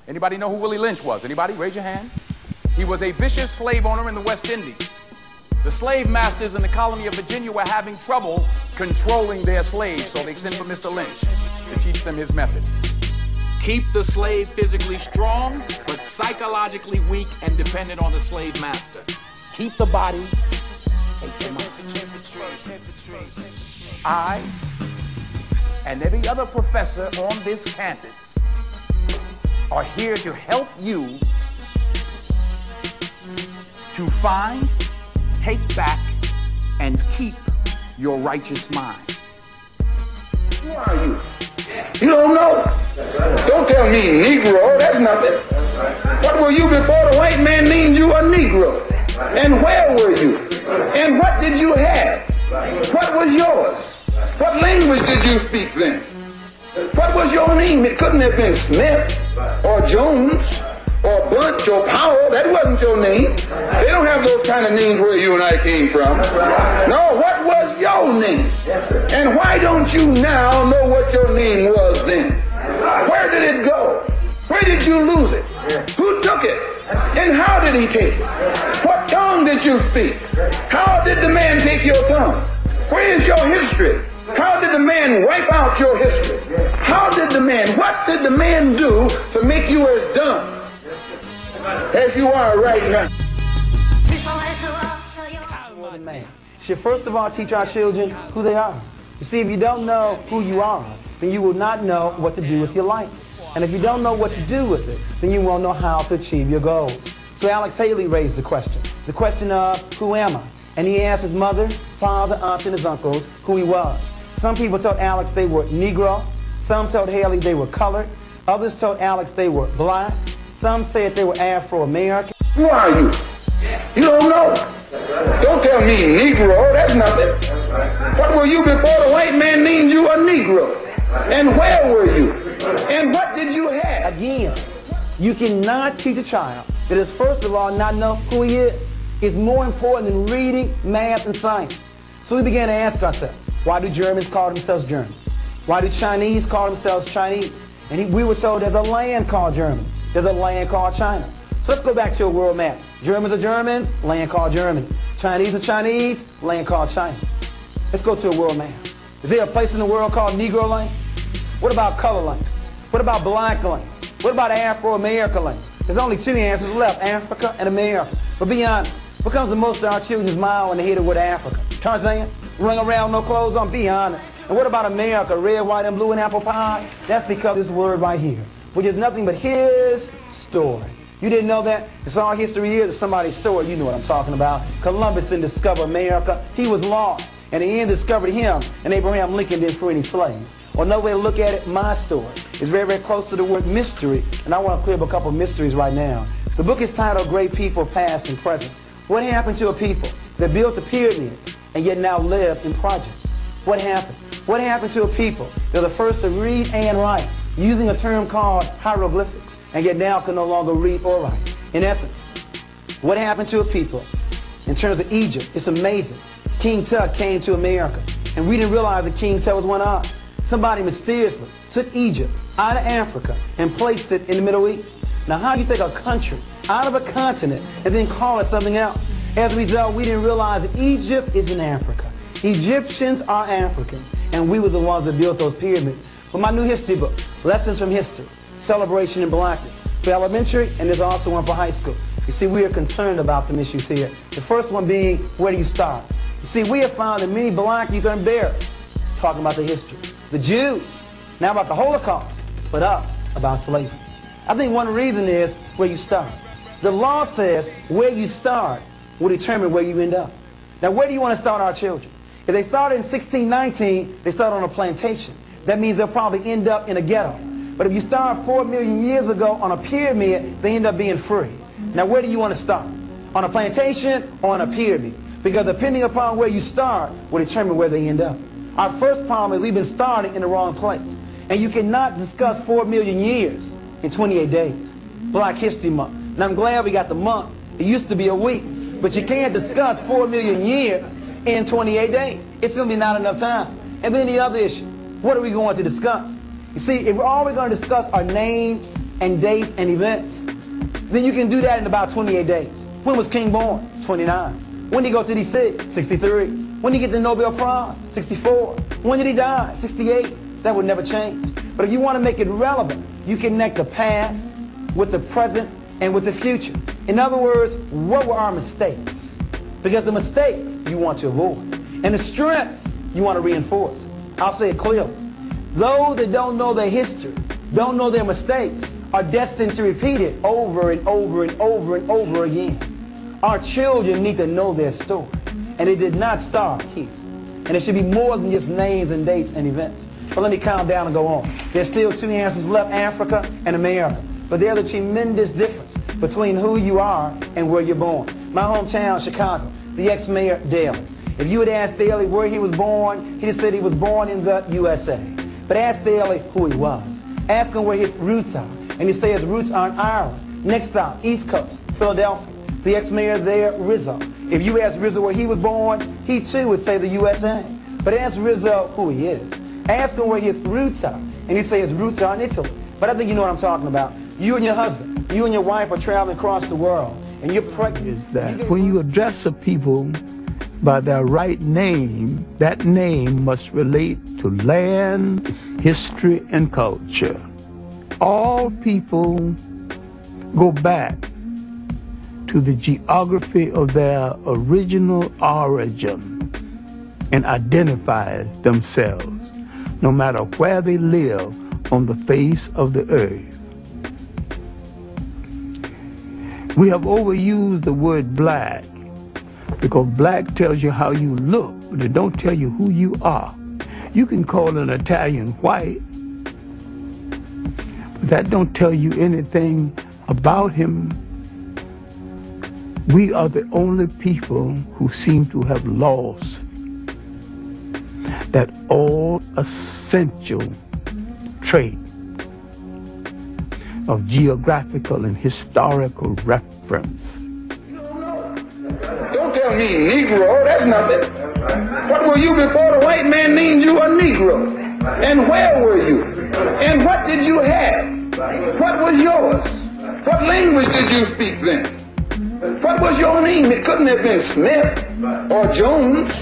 Anybody know who Willie Lynch was? Anybody? Raise your hand. He was a vicious slave owner in the West Indies. The slave masters in the colony of Virginia were having trouble controlling their slaves, so they sent for Mr. Lynch to teach them his methods. Keep the slave physically strong, but psychologically weak and dependent on the slave master. Keep the body, take the mind. I and every other professor on this campus are here to help you to find, take back, and keep your righteous mind. Who are you? You don't know? Don't tell me Negro, that's nothing. What were you before the white man named you a Negro? And where were you? And what did you have? What was yours? What language did you speak then? What was your name? It couldn't have been Smith or Jones or Bunch or Powell. That wasn't your name. They don't have those kind of names where you and I came from. No, what was your name? And why don't you now know what your name was then? Where did it go? Where did you lose it? Who took it? And how did he take it? What tongue did you speak? How did the man take your tongue? Where is your history? How did the man wipe out your history? How did the man, what did the man do to make you as dumb as you are right now? More than man. Should first of all teach our children who they are. You see, if you don't know who you are, then you will not know what to do with your life. And if you don't know what to do with it, then you won't know how to achieve your goals. So Alex Haley raised the question of who am I? And he asked his mother, father, aunt, and his uncles who he was. Some people told Alex they were Negro. Some told Haley they were colored. Others told Alex they were black. Some said they were Afro-American. Who are you? You don't know? Don't tell me Negro, that's nothing. What were you before the white man named you a Negro? And where were you? And what did you have? Again, you cannot teach a child that is first of all not know who he is. It's more important than reading, math, and science. So we began to ask ourselves, why do Germans call themselves Germans? Why do Chinese call themselves Chinese? And we were told there's a land called Germany. There's a land called China. So let's go back to a world map. Germans are Germans, land called Germany. Chinese are Chinese, land called China. Let's go to a world map. Is there a place in the world called Negro land? What about color land? What about black land? What about Afro-American land? There's only two answers left, Africa and America. But be honest, what comes to most of our children's mind when they hear the word Africa? Tarzan? Running around, no clothes on? Be honest. And what about America? Red, white, and blue and apple pie? That's because this word right here, which is nothing but his story. You didn't know that? It's all history is. It's somebody's story. You know what I'm talking about. Columbus didn't discover America. He was lost. And the end discovered him, and Abraham Lincoln didn't free any slaves. Well, another way to look at it, my story is very, very close to the word mystery, and I want to clear up a couple of mysteries right now. The book is titled Great People, Past and Present. What happened to a people that built the pyramids and yet now live in projects? What happened? What happened to a people that were the first to read and write using a term called hieroglyphics and yet now can no longer read or write? In essence, what happened to a people in terms of Egypt? It's amazing. King Tut came to America, and we didn't realize that King Tut was one of us. Somebody mysteriously took Egypt out of Africa and placed it in the Middle East. Now, how do you take a country out of a continent and then call it something else? As a result, we didn't realize that Egypt is in Africa. Egyptians are Africans, and we were the ones that built those pyramids. For my new history book, Lessons from History, Celebration in Blackness, for elementary, and there's also one for high school. You see, we are concerned about some issues here. The first one being, where do you start? You see, we have found that many black youth are embarrassed talking about the history. The Jews, now about the Holocaust, but us about slavery. I think one reason is where you start. The law says where you start will determine where you end up. Now, where do you want to start our children? If they started in 1619, they start on a plantation. That means they'll probably end up in a ghetto. But if you start 4 million years ago on a pyramid, they end up being free. Now, where do you want to start? On a plantation or on a pyramid? Because depending upon where you start will determine where they end up. Our first problem is we've been starting in the wrong place. And you cannot discuss 4 million years in 28 days. Black History Month. And I'm glad we got the month. It used to be a week. But you can't discuss 4 million years in 28 days. It's simply not enough time. And then the other issue, what are we going to discuss? You see, if we're always going to discuss our names and dates and events, then you can do that in about 28 days. When was King born? 29. When did he go to D.C.? 63. When did he get the Nobel Prize? 64. When did he die? 68. That would never change. But if you want to make it relevant, you connect the past with the present and with the future. In other words, what were our mistakes? Because the mistakes you want to avoid, and the strengths you want to reinforce. I'll say it clearly. Those that don't know their history, don't know their mistakes, are destined to repeat it over and over and over and over again. Our children need to know their story, and it did not start here. And it should be more than just names and dates and events. But let me calm down and go on. There's still two answers left, Africa and America. But there's a tremendous difference between who you are and where you're born. My hometown, Chicago, the ex-mayor, Daley. If you had asked Daley where he was born, he'd have said he was born in the USA. But ask Daley who he was. Ask him where his roots are. And he'd say his roots are in Ireland. Next stop, East Coast, Philadelphia. The ex-mayor there, Rizzo. If you ask Rizzo where he was born, he too would say the USA. But ask Rizzo who he is. Ask him where his roots are. And he'd say his roots are in Italy. But I think you know what I'm talking about. You and your husband, you and your wife are traveling across the world. And you're pregnant. Is that when you address a people by their right name, that name must relate to land, history, and culture. All people go back to the geography of their original origin and identify themselves, no matter where they live on the face of the earth. We have overused the word black because black tells you how you look, but it don't tell you who you are. You can call an Italian white, but that don't tell you anything about him. We are the only people who seem to have lost that all essential trait of geographical and historical reference. Don't tell me Negro, that's nothing. What were you before the white man named you a Negro? And where were you? And what did you have? What was yours? What language did you speak then? What was your name? It couldn't have been Smith or Jones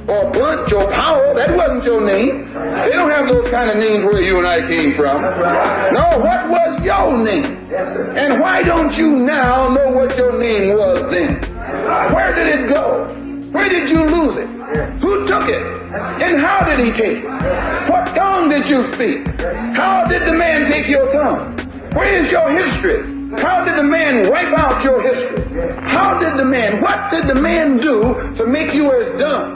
or Bunch or Powell. That wasn't your name. They don't have those kind of names where you and I came from. No, what was your name? And why don't you now know what your name was then? Where did it go? Where did you lose it? Who took it? And how did he take it? What tongue did you speak? How did the man take your tongue? Where is your history? How did the man wipe out your history? What did the man do to make you as dumb?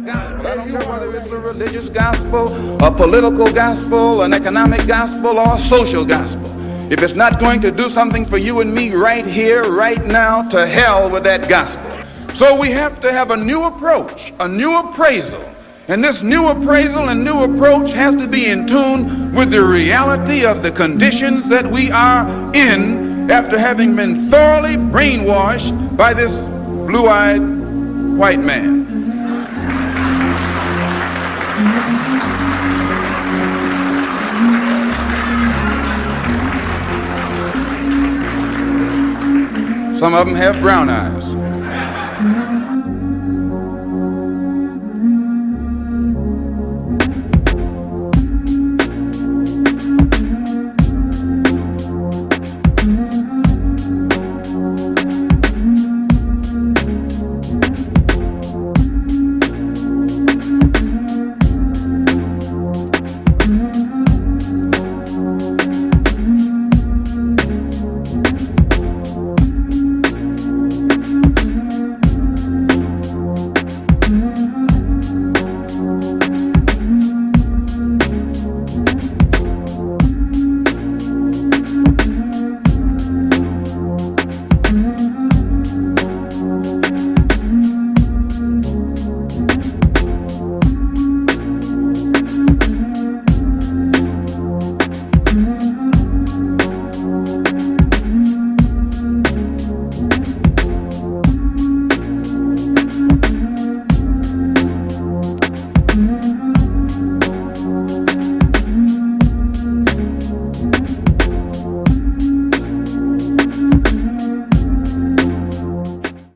Gospel. I don't care whether it's a religious gospel, a political gospel, an economic gospel, or a social gospel. If it's not going to do something for you and me right here, right now, to hell with that gospel. So we have to have a new approach, a new appraisal. And this new appraisal and new approach has to be in tune with the reality of the conditions that we are in after having been thoroughly brainwashed by this blue-eyed white man. Some of them have brown eyes.